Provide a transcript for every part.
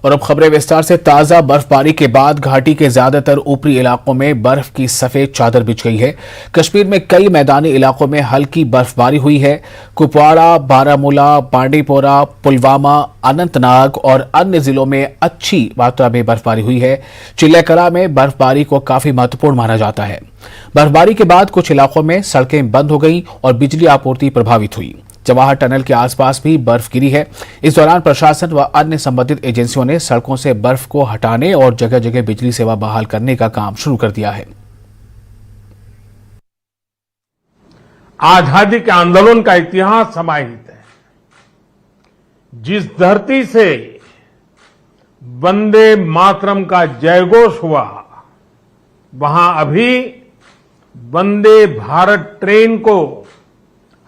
और अब खबरें विस्तार से। ताजा बर्फबारी के बाद घाटी के ज्यादातर ऊपरी इलाकों में बर्फ की सफेद चादर बिछ गई है। कश्मीर में कई मैदानी इलाकों में हल्की बर्फबारी हुई है। कुपवाड़ा, बारामूला, बांडीपोरा, पुलवामा, अनंतनाग और अन्य जिलों में अच्छी मात्रा में बर्फबारी हुई है। चिल्लेकला में बर्फबारी को काफी महत्वपूर्ण माना जाता है। बर्फबारी के बाद कुछ इलाकों में सड़कें बंद हो गई और बिजली आपूर्ति प्रभावित हुई। जवाहर टनल के आसपास भी बर्फ गिरी है। इस दौरान प्रशासन व अन्य संबंधित एजेंसियों ने सड़कों से बर्फ को हटाने और जगह जगह बिजली सेवा बहाल करने का काम शुरू कर दिया है। आजादी के आंदोलन का इतिहास समाहित है। जिस धरती से वंदे मातरम का जयघोष हुआ, वहां अभी वंदे भारत ट्रेन को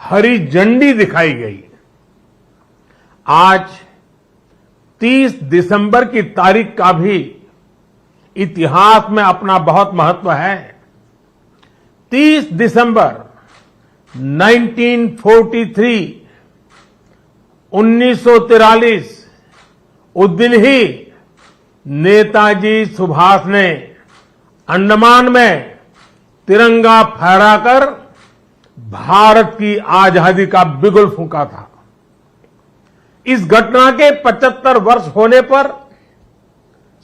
हरी झंडी दिखाई गई। आज 30 दिसंबर की तारीख का भी इतिहास में अपना बहुत महत्व है। 30 दिसंबर 1943 उस दिन ही नेताजी सुभाष ने अंडमान में तिरंगा फहराकर भारत की आजादी का बिगुल फूंका था। इस घटना के 75 वर्ष होने पर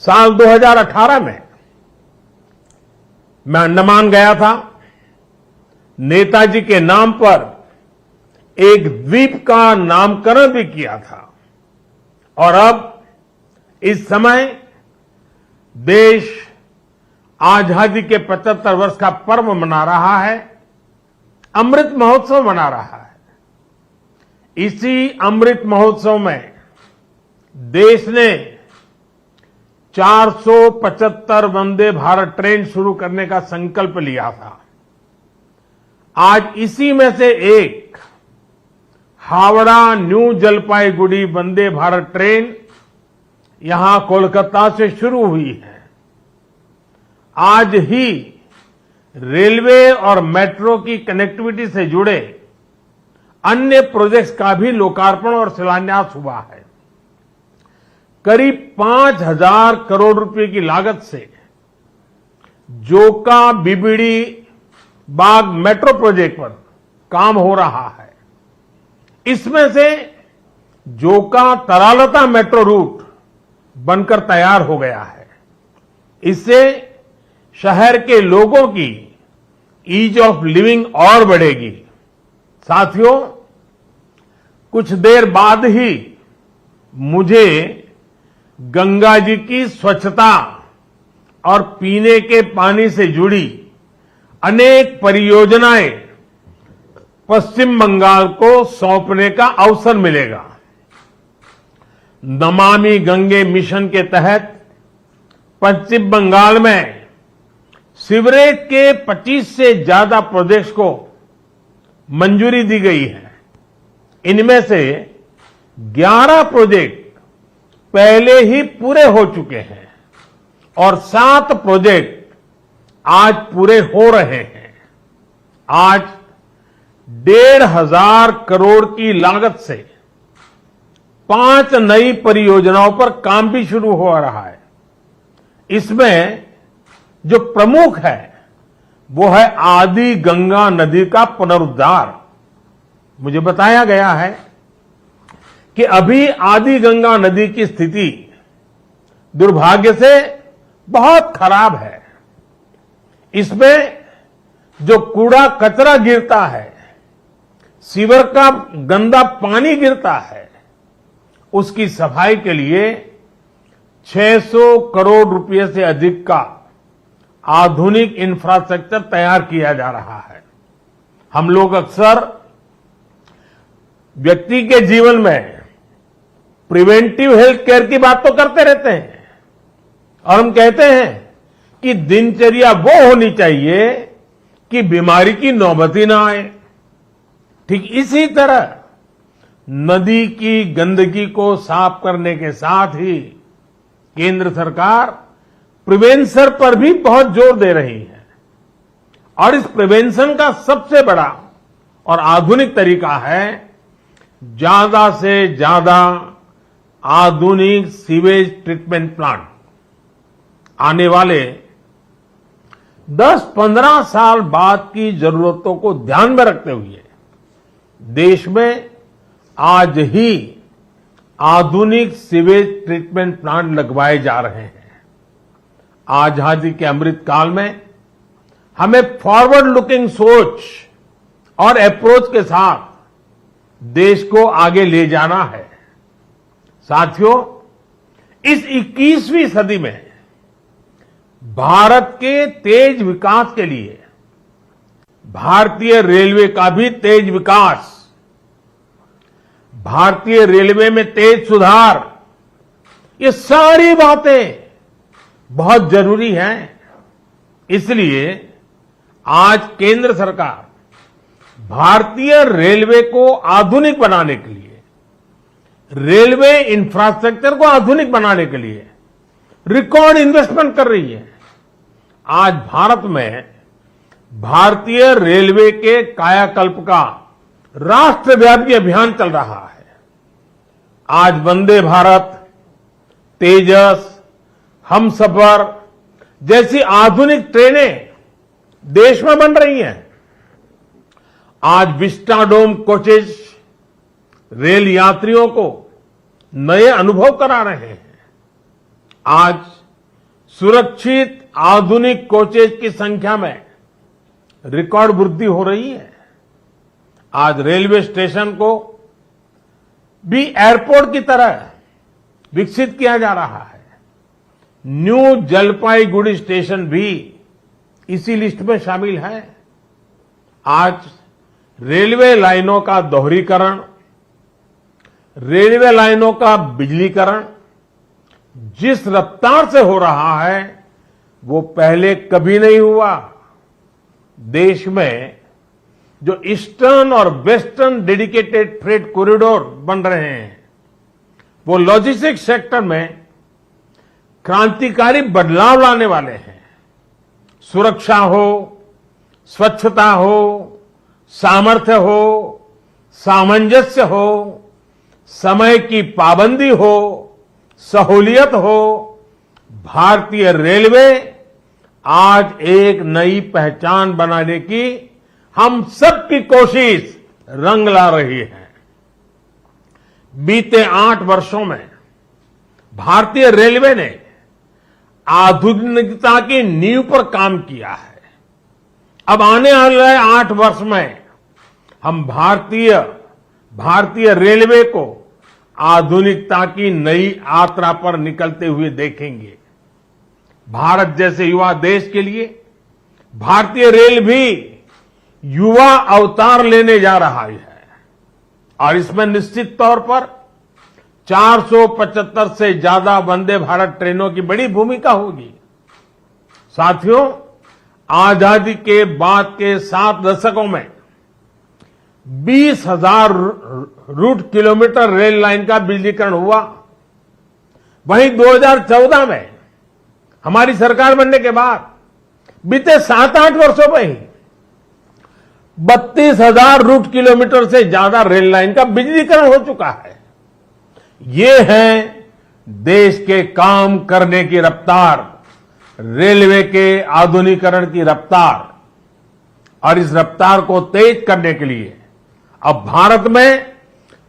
साल 2018 में मैं अंडमान गया था। नेताजी के नाम पर एक द्वीप का नामकरण भी किया था। और अब इस समय देश आजादी के 75 वर्ष का पर्व मना रहा है, अमृत महोत्सव मना रहा है। इसी अमृत महोत्सव में देश ने 475 वंदे भारत ट्रेन शुरू करने का संकल्प लिया था। आज इसी में से एक हावड़ा न्यू जलपाईगुड़ी वंदे भारत ट्रेन यहां कोलकाता से शुरू हुई है। आज ही रेलवे और मेट्रो की कनेक्टिविटी से जुड़े अन्य प्रोजेक्ट्स का भी लोकार्पण और शिलान्यास हुआ है। करीब 5,000 करोड़ रुपए की लागत से जोका बीबीडी बाग मेट्रो प्रोजेक्ट पर काम हो रहा है। इसमें से जोका तरालता मेट्रो रूट बनकर तैयार हो गया है। इससे शहर के लोगों की ईज ऑफ लिविंग और बढ़ेगी। साथियों, कुछ देर बाद ही मुझे गंगा जी की स्वच्छता और पीने के पानी से जुड़ी अनेक परियोजनाएं पश्चिम बंगाल को सौंपने का अवसर मिलेगा। नमामि गंगे मिशन के तहत पश्चिम बंगाल में सीवरेज के 25 से ज्यादा प्रोजेक्ट्स को मंजूरी दी गई है। इनमें से 11 प्रोजेक्ट पहले ही पूरे हो चुके हैं और 7 प्रोजेक्ट आज पूरे हो रहे हैं। आज 1,500 करोड़ की लागत से 5 नई परियोजनाओं पर काम भी शुरू हो रहा है। इसमें जो प्रमुख है वो है आदि गंगा नदी का पुनरुद्धार। मुझे बताया गया है कि अभी आदि गंगा नदी की स्थिति दुर्भाग्य से बहुत खराब है। इसमें जो कूड़ा कचरा गिरता है, सीवर का गंदा पानी गिरता है, उसकी सफाई के लिए 600 करोड़ रुपए से अधिक का आधुनिक इंफ्रास्ट्रक्चर तैयार किया जा रहा है। हम लोग अक्सर व्यक्ति के जीवन में प्रिवेंटिव हेल्थ केयर की बात तो करते रहते हैं और हम कहते हैं कि दिनचर्या वो होनी चाहिए कि बीमारी की नौबत ही ना आए। ठीक इसी तरह नदी की गंदगी को साफ करने के साथ ही केंद्र सरकार प्रिवेंशन पर भी बहुत जोर दे रही है। और इस प्रिवेंशन का सबसे बड़ा और आधुनिक तरीका है ज्यादा से ज्यादा आधुनिक सीवेज ट्रीटमेंट प्लांट आने वाले 10-15 साल बाद की जरूरतों को ध्यान में रखते हुए देश में आज ही आधुनिक सीवेज ट्रीटमेंट प्लांट लगवाए जा रहे हैं। आजादी के अमृत काल में हमें फॉरवर्ड लुकिंग सोच और अप्रोच के साथ देश को आगे ले जाना है। साथियों, इस 21वीं सदी में भारत के तेज विकास के लिए भारतीय रेलवे का भी तेज विकास, भारतीय रेलवे में तेज सुधार, ये सारी बातें बहुत जरूरी हैं। इसलिए आज केंद्र सरकार भारतीय रेलवे को आधुनिक बनाने के लिए, रेलवे इंफ्रास्ट्रक्चर को आधुनिक बनाने के लिए रिकॉर्ड इन्वेस्टमेंट कर रही है। आज भारत में भारतीय रेलवे के कायाकल्प का राष्ट्रव्यापी अभियान चल रहा है। आज वंदे भारत, तेजस, हमसफर जैसी आधुनिक ट्रेनें देश में बन रही हैं। आज विस्टाडोम कोचेज रेल यात्रियों को नए अनुभव करा रहे हैं। आज सुरक्षित आधुनिक कोचेज की संख्या में रिकॉर्ड वृद्धि हो रही है। आज रेलवे स्टेशन को भी एयरपोर्ट की तरह विकसित किया जा रहा है। न्यू जलपाईगुड़ी स्टेशन भी इसी लिस्ट में शामिल है। आज रेलवे लाइनों का दोहरीकरण, रेलवे लाइनों का बिजलीकरण जिस रफ्तार से हो रहा है वो पहले कभी नहीं हुआ। देश में जो ईस्टर्न और वेस्टर्न डेडिकेटेड फ्रेट कॉरिडोर बन रहे हैं वो लॉजिस्टिक्स सेक्टर में क्रांतिकारी बदलाव लाने वाले हैं। सुरक्षा हो, स्वच्छता हो, सामर्थ्य हो, सामंजस्य हो, समय की पाबंदी हो, सहूलियत हो, भारतीय रेलवे आज एक नई पहचान बनाने की हम सबकी कोशिश रंग ला रही है। बीते 8 वर्षों में भारतीय रेलवे ने आधुनिकता की नींव पर काम किया है। अब आने वाले 8 वर्ष में हम भारतीय रेलवे को आधुनिकता की नई यात्रा पर निकलते हुए देखेंगे। भारत जैसे युवा देश के लिए भारतीय रेल भी युवा अवतार लेने जा रहा है और इसमें निश्चित तौर पर 475 से ज्यादा वंदे भारत ट्रेनों की बड़ी भूमिका होगी। साथियों, आजादी के बाद के 7 दशकों में 20,000 रूट किलोमीटर रेल लाइन का बिजलीकरण हुआ। वहीं 2014 में हमारी सरकार बनने के बाद बीते 7-8 वर्षों में ही 32,000 रूट किलोमीटर से ज्यादा रेल लाइन का बिजलीकरण हो चुका है। ये है देश के काम करने की रफ्तार, रेलवे के आधुनिकीकरण की रफ्तार। और इस रफ्तार को तेज करने के लिए अब भारत में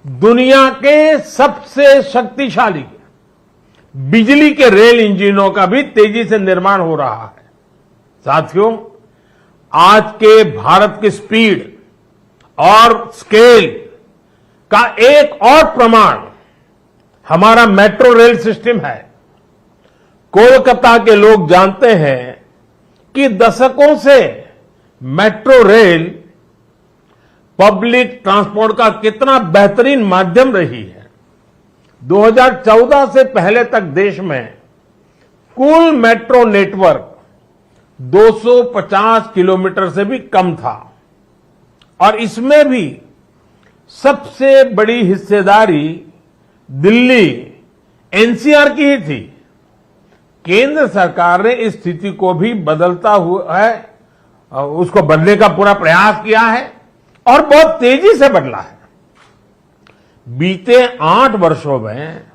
दुनिया के सबसे शक्तिशाली बिजली के रेल इंजनों का भी तेजी से निर्माण हो रहा है। साथियों, आज के भारत की स्पीड और स्केल का एक और प्रमाण हमारा मेट्रो रेल सिस्टम है। कोलकाता के लोग जानते हैं कि दशकों से मेट्रो रेल पब्लिक ट्रांसपोर्ट का कितना बेहतरीन माध्यम रही है। 2014 से पहले तक देश में कुल मेट्रो नेटवर्क 250 किलोमीटर से भी कम था और इसमें भी सबसे बड़ी हिस्सेदारी दिल्ली एनसीआर की ही थी। केंद्र सरकार ने इस स्थिति को भी बदलता हुआ है, उसको बदलने का पूरा प्रयास किया है और बहुत तेजी से बदला है। बीते 8 वर्षों में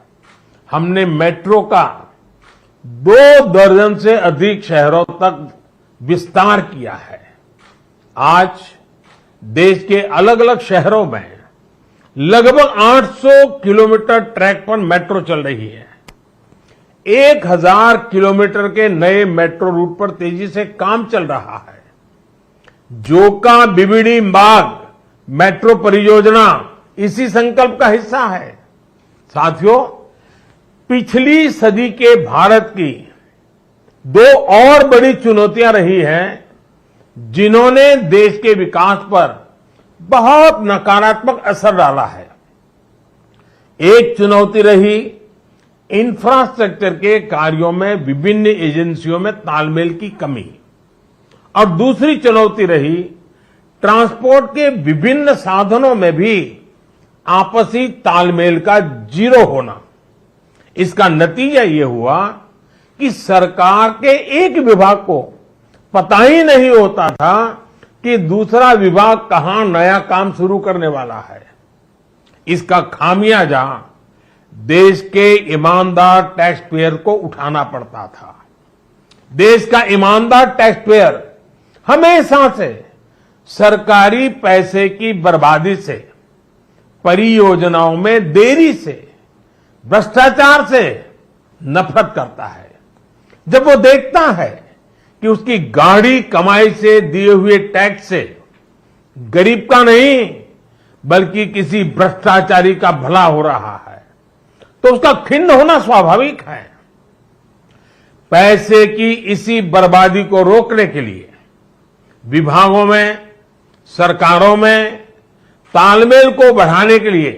हमने मेट्रो का 2 दर्जन से अधिक शहरों तक विस्तार किया है। आज देश के अलग अलग शहरों में लगभग 800 किलोमीटर ट्रैक पर मेट्रो चल रही है। 1000 किलोमीटर के नए मेट्रो रूट पर तेजी से काम चल रहा है। जोका बिबिड़ी बाग मेट्रो परियोजना इसी संकल्प का हिस्सा है। साथियों, पिछली सदी के भारत की 2 और बड़ी चुनौतियां रही हैं जिन्होंने देश के विकास पर बहुत नकारात्मक असर डाला है। एक चुनौती रही इंफ्रास्ट्रक्चर के कार्यों में विभिन्न एजेंसियों में तालमेल की कमी, और दूसरी चुनौती रही ट्रांसपोर्ट के विभिन्न साधनों में भी आपसी तालमेल का जीरो होना। इसका नतीजा ये हुआ कि सरकार के एक विभाग को पता ही नहीं होता था कि दूसरा विभाग कहां नया काम शुरू करने वाला है। इसका खामियाजा देश के ईमानदार टैक्स पेयर को उठाना पड़ता था। देश का ईमानदार टैक्स पेयर हमेशा से सरकारी पैसे की बर्बादी से, परियोजनाओं में देरी से, भ्रष्टाचार से नफरत करता है। जब वो देखता है कि उसकी गाढ़ी कमाई से दिए हुए टैक्स से गरीब का नहीं बल्कि किसी भ्रष्टाचारी का भला हो रहा है, तो उसका खिन्न होना स्वाभाविक है। पैसे की इसी बर्बादी को रोकने के लिए विभागों में, सरकारों में तालमेल को बढ़ाने के लिए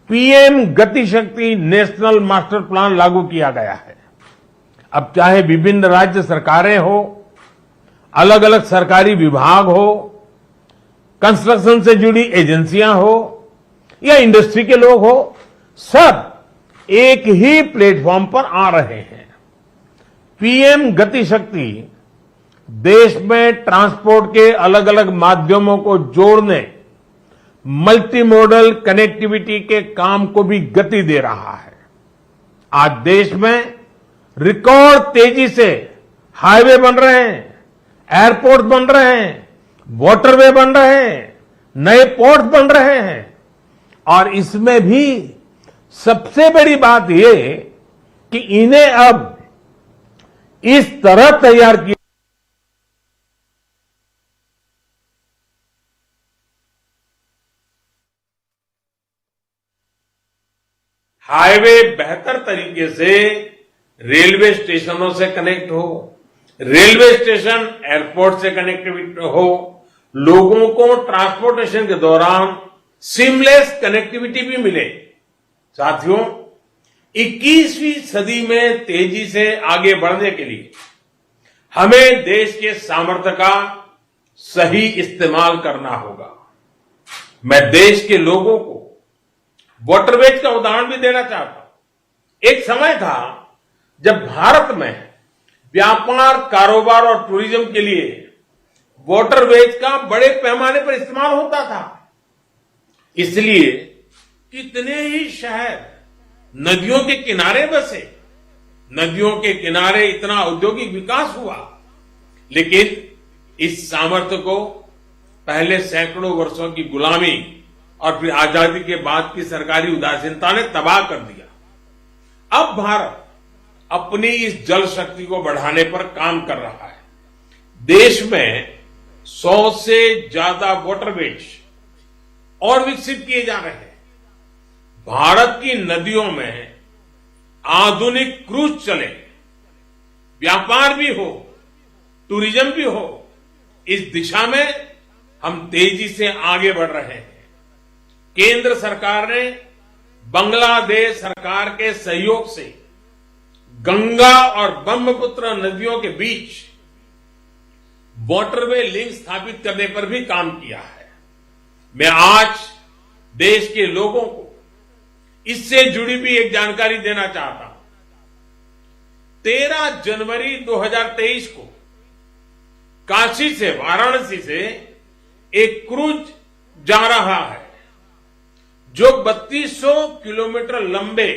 पीएम गति शक्ति नेशनल मास्टर प्लान लागू किया गया है। अब चाहे विभिन्न राज्य सरकारें हो, अलग अलग सरकारी विभाग हो, कंस्ट्रक्शन से जुड़ी एजेंसियां हो या इंडस्ट्री के लोग हो, सब एक ही प्लेटफॉर्म पर आ रहे हैं। पीएम गति शक्ति देश में ट्रांसपोर्ट के अलग अलग माध्यमों को जोड़ने, मल्टी मॉडल कनेक्टिविटी के काम को भी गति दे रहा है। आज देश में रिकॉर्ड तेजी से हाईवे बन रहे हैं, एयरपोर्ट बन रहे हैं, वाटरवे बन रहे हैं, नए पोर्ट बन रहे हैं, और इसमें भी सबसे बड़ी बात यह कि इन्हें अब इस तरह तैयार किया हाईवे बेहतर तरीके से रेलवे स्टेशनों से कनेक्ट हो, रेलवे स्टेशन एयरपोर्ट से कनेक्टिविटी हो, लोगों को ट्रांसपोर्टेशन के दौरान सीमलेस कनेक्टिविटी भी मिले। साथियों, 21वीं सदी में तेजी से आगे बढ़ने के लिए हमें देश के सामर्थ्य का सही इस्तेमाल करना होगा। मैं देश के लोगों को वाटरवेज का उदाहरण भी देना चाहता हूं। एक समय था जब भारत में व्यापार, कारोबार और टूरिज्म के लिए वाटरवेज का बड़े पैमाने पर इस्तेमाल होता था। इसलिए कितने ही शहर नदियों के किनारे बसे, नदियों के किनारे इतना औद्योगिक विकास हुआ, लेकिन इस सामर्थ्य को पहले सैकड़ों वर्षों की गुलामी और फिर आजादी के बाद की सरकारी उदासीनता ने तबाह कर दिया। अब भारत अपनी इस जल शक्ति को बढ़ाने पर काम कर रहा है। देश में 100 से ज्यादा वाटरवेज और विकसित किए जा रहे हैं। भारत की नदियों में आधुनिक क्रूज चले, व्यापार भी हो, टूरिज्म भी हो, इस दिशा में हम तेजी से आगे बढ़ रहे हैं। केंद्र सरकार ने बांग्लादेश सरकार के सहयोग से गंगा और ब्रह्मपुत्र नदियों के बीच वाटरवे लिंक स्थापित करने पर भी काम किया है। मैं आज देश के लोगों को इससे जुड़ी भी एक जानकारी देना चाहता हूं। 13 जनवरी 2023 को काशी से, वाराणसी से एक क्रूज जा रहा है जो 3200 किलोमीटर लंबे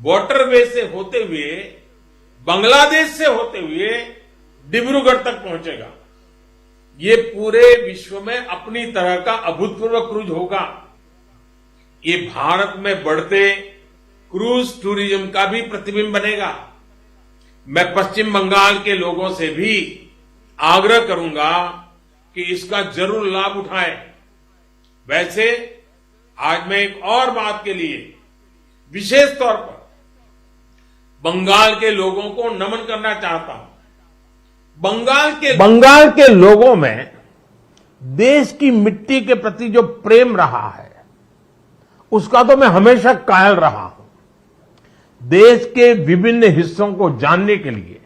वाटरवे से होते हुए बांग्लादेश से होते हुए डिब्रूगढ़ तक पहुंचेगा। ये पूरे विश्व में अपनी तरह का अभूतपूर्व क्रूज होगा। ये भारत में बढ़ते क्रूज टूरिज्म का भी प्रतिबिंब बनेगा। मैं पश्चिम बंगाल के लोगों से भी आग्रह करूंगा कि इसका जरूर लाभ उठाएं। वैसे आज मैं एक और बात के लिए विशेष तौर पर बंगाल के लोगों को नमन करना चाहता हूं। बंगाल के लोगों में देश की मिट्टी के प्रति जो प्रेम रहा है उसका तो मैं हमेशा कायल रहा हूं। देश के विभिन्न हिस्सों को जानने के लिए,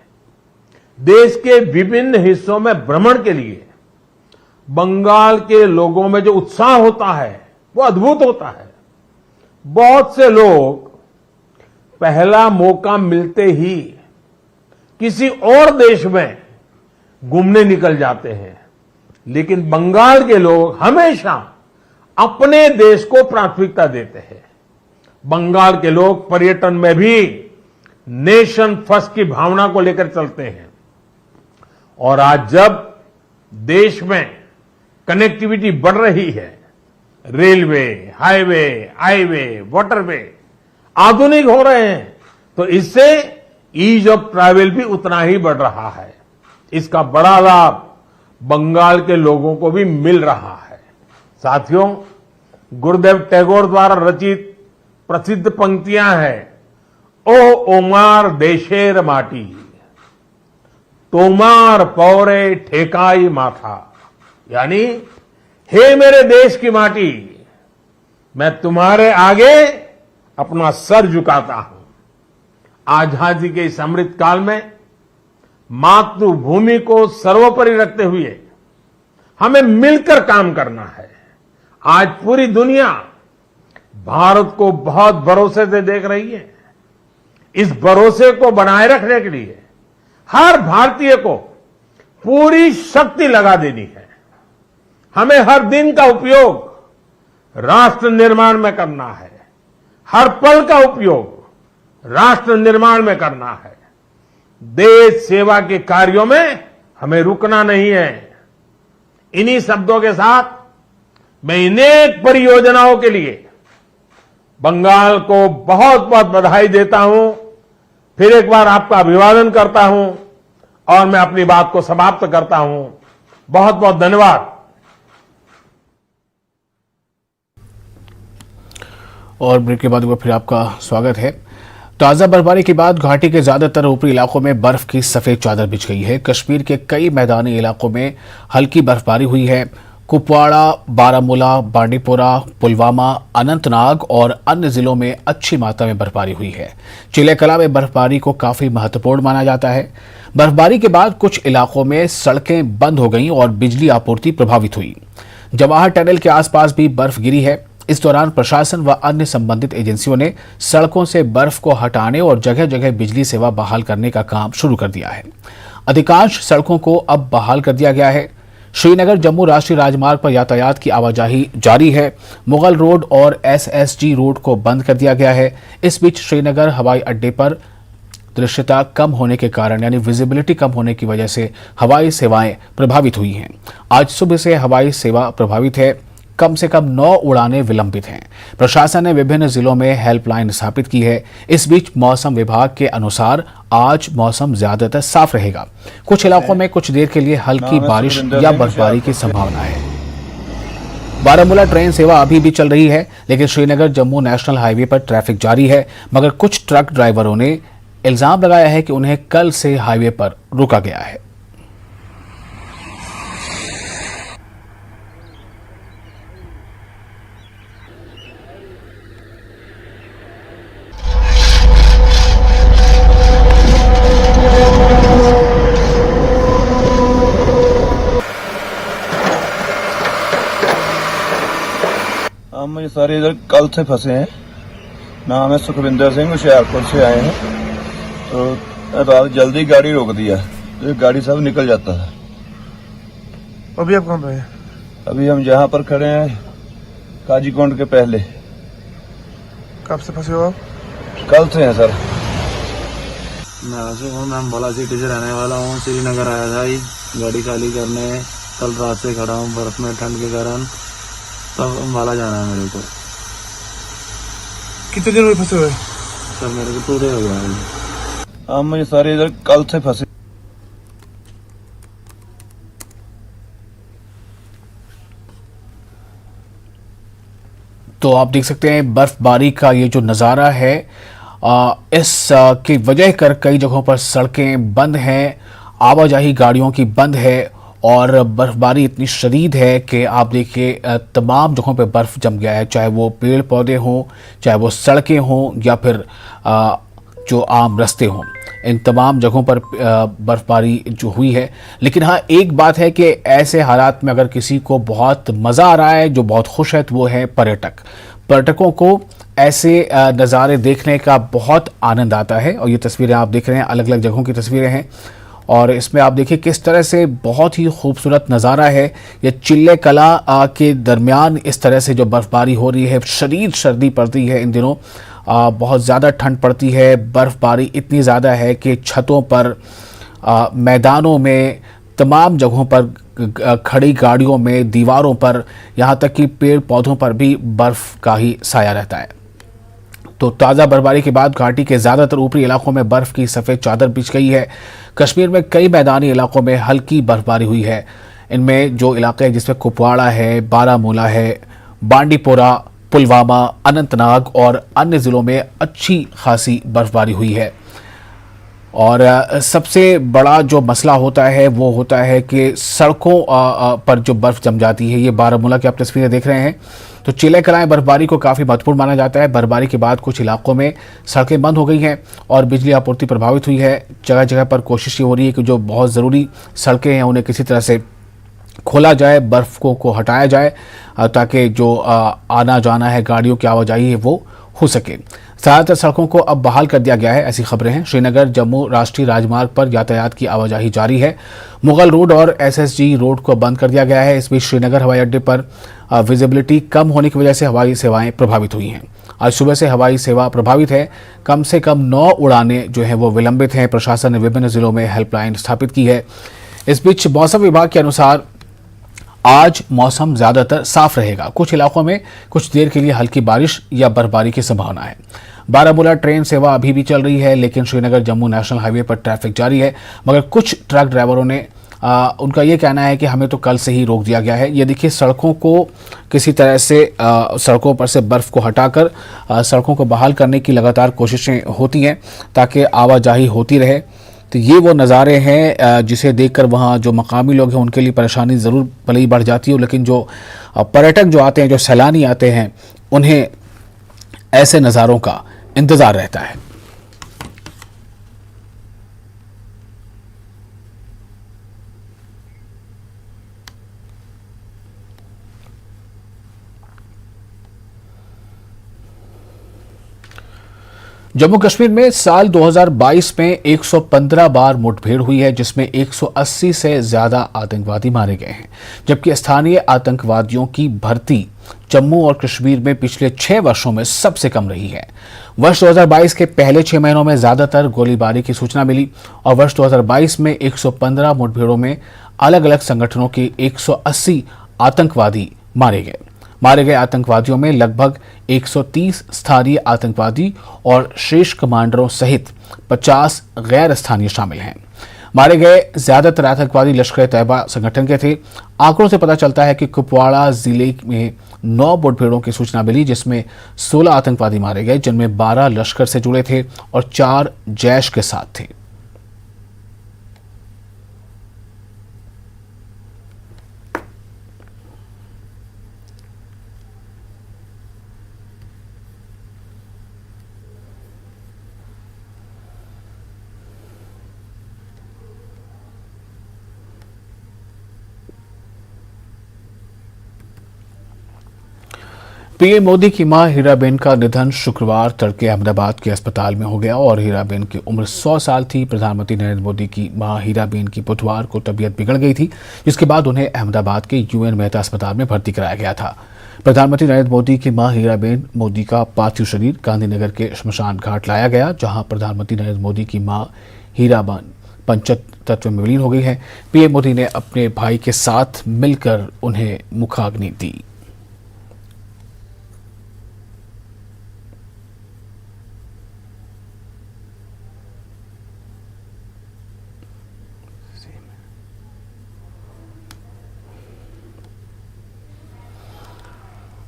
देश के विभिन्न हिस्सों में भ्रमण के लिए बंगाल के लोगों में जो उत्साह होता है वो अद्भुत होता है। बहुत से लोग पहला मौका मिलते ही किसी और देश में घूमने निकल जाते हैं, लेकिन बंगाल के लोग हमेशा अपने देश को प्राथमिकता देते हैं। बंगाल के लोग पर्यटन में भी नेशन फर्स्ट की भावना को लेकर चलते हैं। और आज जब देश में कनेक्टिविटी बढ़ रही है, रेलवे, हाईवे, वाटरवे आधुनिक हो रहे हैं, तो इससे ईज ऑफ ट्रैवल भी उतना ही बढ़ रहा है। इसका बड़ा लाभ बंगाल के लोगों को भी मिल रहा है। साथियों, गुरुदेव टैगोर द्वारा रचित प्रसिद्ध पंक्तियां हैं, ओ ओमार देशेर माटी, तोमार पौरे ठेकाई माथा, यानी हे मेरे देश की माटी, मैं तुम्हारे आगे अपना सर झुकाता हूं। आजादी के इस अमृत काल में मातृभूमि को सर्वोपरि रखते हुए हमें मिलकर काम करना है। आज पूरी दुनिया भारत को बहुत भरोसे से देख रही है। इस भरोसे को बनाए रखने के लिए हर भारतीय को पूरी शक्ति लगा देनी है। हमें हर दिन का उपयोग राष्ट्र निर्माण में करना है, हर पल का उपयोग राष्ट्र निर्माण में करना है। देश सेवा के कार्यों में हमें रुकना नहीं है। इन्हीं शब्दों के साथ मैं अनेक परियोजनाओं के लिए बंगाल को बहुत बहुत बधाई देता हूं। फिर एक बार आपका अभिवादन करता हूं और मैं अपनी बात को समाप्त करता हूं। बहुत बहुत धन्यवाद। और ब्रेक के बाद फिर आपका स्वागत है। ताजा बर्फबारी के बाद घाटी के ज्यादातर ऊपरी इलाकों में बर्फ की सफेद चादर बिछ गई है। कश्मीर के कई मैदानी इलाकों में हल्की बर्फबारी हुई है। कुपवाड़ा, बारामूला, बांडीपोरा, पुलवामा, अनंतनाग और अन्य जिलों में अच्छी मात्रा में बर्फबारी हुई है। चिलेकला में बर्फबारी को काफी महत्वपूर्ण माना जाता है। बर्फबारी के बाद कुछ इलाकों में सड़कें बंद हो गईं और बिजली आपूर्ति प्रभावित हुई। जवाहर टनल के आसपास भी बर्फ गिरी है। इस दौरान प्रशासन व अन्य संबंधित एजेंसियों ने सड़कों से बर्फ को हटाने और जगह जगह बिजली सेवा बहाल करने का काम शुरू कर दिया है। अधिकांश सड़कों को अब बहाल कर दिया गया है। श्रीनगर जम्मू राष्ट्रीय राजमार्ग पर यातायात की आवाजाही जारी है। मुगल रोड और एसएसजी रोड को बंद कर दिया गया है। इस बीच श्रीनगर हवाई अड्डे पर दृश्यता कम होने के कारण यानी विजिबिलिटी कम होने की वजह से हवाई सेवाएं प्रभावित हुई हैं। आज सुबह से हवाई सेवा प्रभावित है। कम से कम 9 उड़ानें विलंबित हैं। प्रशासन ने विभिन्न जिलों में हेल्पलाइन स्थापित की है। इस बीच मौसम विभाग के अनुसार आज मौसम ज्यादातर साफ रहेगा। कुछ इलाकों में कुछ देर के लिए हल्की बारिश या बर्फबारी की संभावना है। बारामूला ट्रेन सेवा अभी भी चल रही है, लेकिन श्रीनगर जम्मू नेशनल हाईवे पर ट्रैफिक जारी है। मगर कुछ ट्रक ड्राइवरों ने इल्जाम लगाया है कि उन्हें कल से हाईवे पर रोका गया है। हम ये सारे इधर कल से फंसे हैं। नाम है सुखविंदर सिंह, होशियारपुर से आए हैं। तो रात जल्दी गाड़ी रोक दिया तो गाड़ी सब निकल जाता है। अभी आप कहाँ पे हैं? अभी हम जहाँ पर खड़े हैं काजीकोंड के पहले। कब से फंसे हो आप? कल से हैं सर। मैं आसिफ हूँ, मैं अम्बाला सिटी से रहने वाला हूँ। श्रीनगर आया था ये गाड़ी खाली करने। कल रात से खड़ा हूँ बर्फ में ठंड के कारण। तब अम्बाला जाना है मेरे को। कितने दिन हुए फंसे हुए? सर मेरे को पूरे हो गया है। हम ये सारे इधर कल से फंसे। तो आप देख सकते हैं बर्फबारी का ये जो नज़ारा है, इस की वजह कर कई जगहों पर सड़कें बंद हैं, आवाजाही गाड़ियों की बंद है और बर्फबारी इतनी शदीद है कि आप देखिए तमाम जगहों पे बर्फ़ जम गया है, चाहे वो पेड़ पौधे हों, चाहे वो सड़कें हों या फिर जो आम रास्ते हों, इन तमाम जगहों पर बर्फबारी जो हुई है। लेकिन हाँ, एक बात है कि ऐसे हालात में अगर किसी को बहुत मज़ा आ रहा है, जो बहुत खुश है, तो वो है पर्यटकों को ऐसे नज़ारे देखने का बहुत आनंद आता है। और ये तस्वीरें आप देख रहे हैं, अलग अलग जगहों की तस्वीरें हैं और इसमें आप देखिए किस तरह से बहुत ही खूबसूरत नज़ारा है। ये चिल्ले कला के दरमियान इस तरह से जो बर्फ़बारी हो रही है, शदीद सर्दी पड़ती है इन दिनों, बहुत ज़्यादा ठंड पड़ती है, बर्फ़बारी इतनी ज़्यादा है कि छतों पर, मैदानों में, तमाम जगहों पर, खड़ी गाड़ियों में, दीवारों पर, यहाँ तक कि पेड़ पौधों पर भी बर्फ़ का ही साया रहता है। तो ताज़ा बर्फबारी के बाद घाटी के ज़्यादातर ऊपरी इलाकों में बर्फ़ की सफ़ेद चादर बिछ गई है। कश्मीर में कई मैदानी इलाकों में हल्की बर्फबारी हुई है। इनमें जो इलाके हैं जिसमें कुपवाड़ा है, बारामूला है, बांडीपोरा, पुलवामा, अनंतनाग और अन्य ज़िलों में अच्छी खासी बर्फबारी हुई है। और सबसे बड़ा जो मसला होता है वो होता है कि सड़कों पर जो बर्फ़ जम जाती है। ये बारामूला की आप तस्वीरें देख रहे हैं। तो चिल्ले कलाएं बर्फबारी को काफ़ी महत्वपूर्ण माना जाता है। बर्फबारी के बाद कुछ इलाकों में सड़कें बंद हो गई हैं और बिजली आपूर्ति प्रभावित हुई है। जगह जगह पर कोशिश ये हो रही है कि जो बहुत ज़रूरी सड़कें हैं उन्हें किसी तरह से खोला जाए, बर्फ़ को हटाया जाए ताकि जो आना जाना है, गाड़ियों की आवाजाही है, वो हो सके। ज़्यादातर सड़कों को अब बहाल कर दिया गया है, ऐसी खबरें हैं। श्रीनगर जम्मू राष्ट्रीय राजमार्ग पर यातायात की आवाजाही जारी है। मुगल रोड और एसएसजी रोड को बंद कर दिया गया है। इस बीच श्रीनगर हवाई अड्डे पर विजिबिलिटी कम होने की वजह से हवाई सेवाएं प्रभावित हुई हैं। आज सुबह से हवाई सेवा प्रभावित है। कम से कम 9 उड़ानें जो हैं वो विलंबित हैं। प्रशासन ने विभिन्न जिलों में हेल्पलाइन स्थापित की है। इस बीच मौसम विभाग के अनुसार आज मौसम ज़्यादातर साफ रहेगा। कुछ इलाकों में कुछ देर के लिए हल्की बारिश या बर्फबारी की संभावना है। बारामूला ट्रेन सेवा अभी भी चल रही है, लेकिन श्रीनगर जम्मू नेशनल हाईवे पर ट्रैफिक जारी है। मगर कुछ ट्रक ड्राइवरों ने उनका ये कहना है कि हमें तो कल से ही रोक दिया गया है। ये देखिए, सड़कों को किसी तरह से सड़कों पर से बर्फ़ को हटाकर सड़कों को बहाल करने की लगातार कोशिशें होती हैं ताकि आवाजाही होती रहे। तो ये वो नज़ारे हैं जिसे देखकर वहाँ जो मकामी लोग हैं उनके लिए परेशानी ज़रूर भले ही बढ़ जाती हो, लेकिन जो पर्यटक जो आते हैं, जो सैलानी आते हैं, उन्हें ऐसे नज़ारों का इंतज़ार रहता है। जम्मू कश्मीर में साल 2022 में 115 बार मुठभेड़ हुई है, जिसमें 180 से ज़्यादा आतंकवादी मारे गए हैं। जबकि स्थानीय आतंकवादियों की भर्ती जम्मू और कश्मीर में पिछले 6 वर्षों में सबसे कम रही है। वर्ष 2022 के पहले 6 महीनों में ज़्यादातर गोलीबारी की सूचना मिली और वर्ष 2022 में 115 मुठभेड़ों में अलग अलग संगठनों के 180 आतंकवादी मारे गए आतंकवादियों में लगभग 130 स्थानीय आतंकवादी और शीर्ष कमांडरों सहित 50 गैर स्थानीय शामिल हैं। मारे गए ज्यादातर आतंकवादी लश्कर तैयबा संगठन के थे। आंकड़ों से पता चलता है कि कुपवाड़ा जिले में 9 मुठभेड़ों की सूचना मिली, जिसमें 16 आतंकवादी मारे गए, जिनमें 12 लश्कर से जुड़े थे और 4 जैश के साथ थे। पीएम मोदी की मां हीराबेन का निधन शुक्रवार तड़के अहमदाबाद के अस्पताल में हो गया और हीराबेन की उम्र 100 साल थी। प्रधानमंत्री नरेंद्र मोदी की मां हीराबेन की बुधवार को तबीयत बिगड़ गई थी, जिसके बाद उन्हें अहमदाबाद के यूएन मेहता अस्पताल में भर्ती कराया गया था। प्रधानमंत्री नरेंद्र मोदी की मां हीराबेन मोदी का पार्थिव शरीर गांधीनगर के श्मशान घाट लाया गया, जहां प्रधानमंत्री नरेंद्र मोदी की मां हीराबेन पंचत तत्व में विलीन हो गई है। पीएम मोदी ने अपने भाई के साथ मिलकर उन्हें मुखाग्नि दी।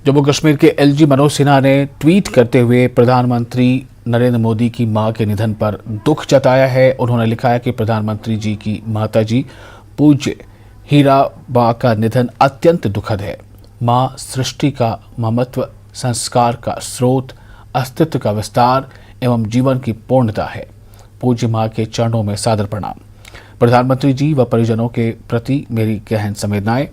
जम्मू कश्मीर के एलजी मनोज सिन्हा ने ट्वीट करते हुए प्रधानमंत्री नरेंद्र मोदी की मां के निधन पर दुख जताया है। उन्होंने लिखा है कि प्रधानमंत्री जी की माताजी पूज्य हीराबा का निधन अत्यंत दुखद है। मां सृष्टि का ममत्व, संस्कार का स्रोत, अस्तित्व का विस्तार एवं जीवन की पूर्णता है। पूज्य मां के चरणों में सादर प्रणाम। प्रधानमंत्री जी व परिजनों के प्रति मेरी गहन संवेदनाएं।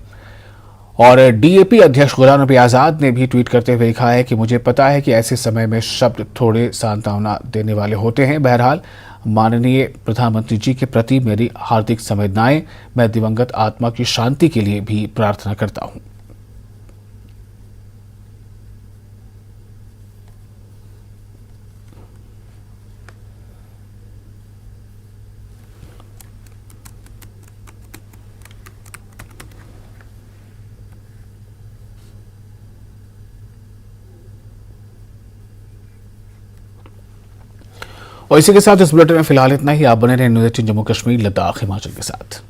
और डीएपी अध्यक्ष गुलाम नबी आज़ाद ने भी ट्वीट करते हुए लिखा है कि मुझे पता है कि ऐसे समय में शब्द थोड़े सांत्वना देने वाले होते हैं। बहरहाल माननीय प्रधानमंत्री जी के प्रति मेरी हार्दिक संवेदनाएं। मैं दिवंगत आत्मा की शांति के लिए भी प्रार्थना करता हूं। और इसी के साथ इस बुलेटिन में फिलहाल इतना ही। आप बने रहे न्यूज़ 18 जम्मू कश्मीर, लद्दाख, हिमाचल के साथ।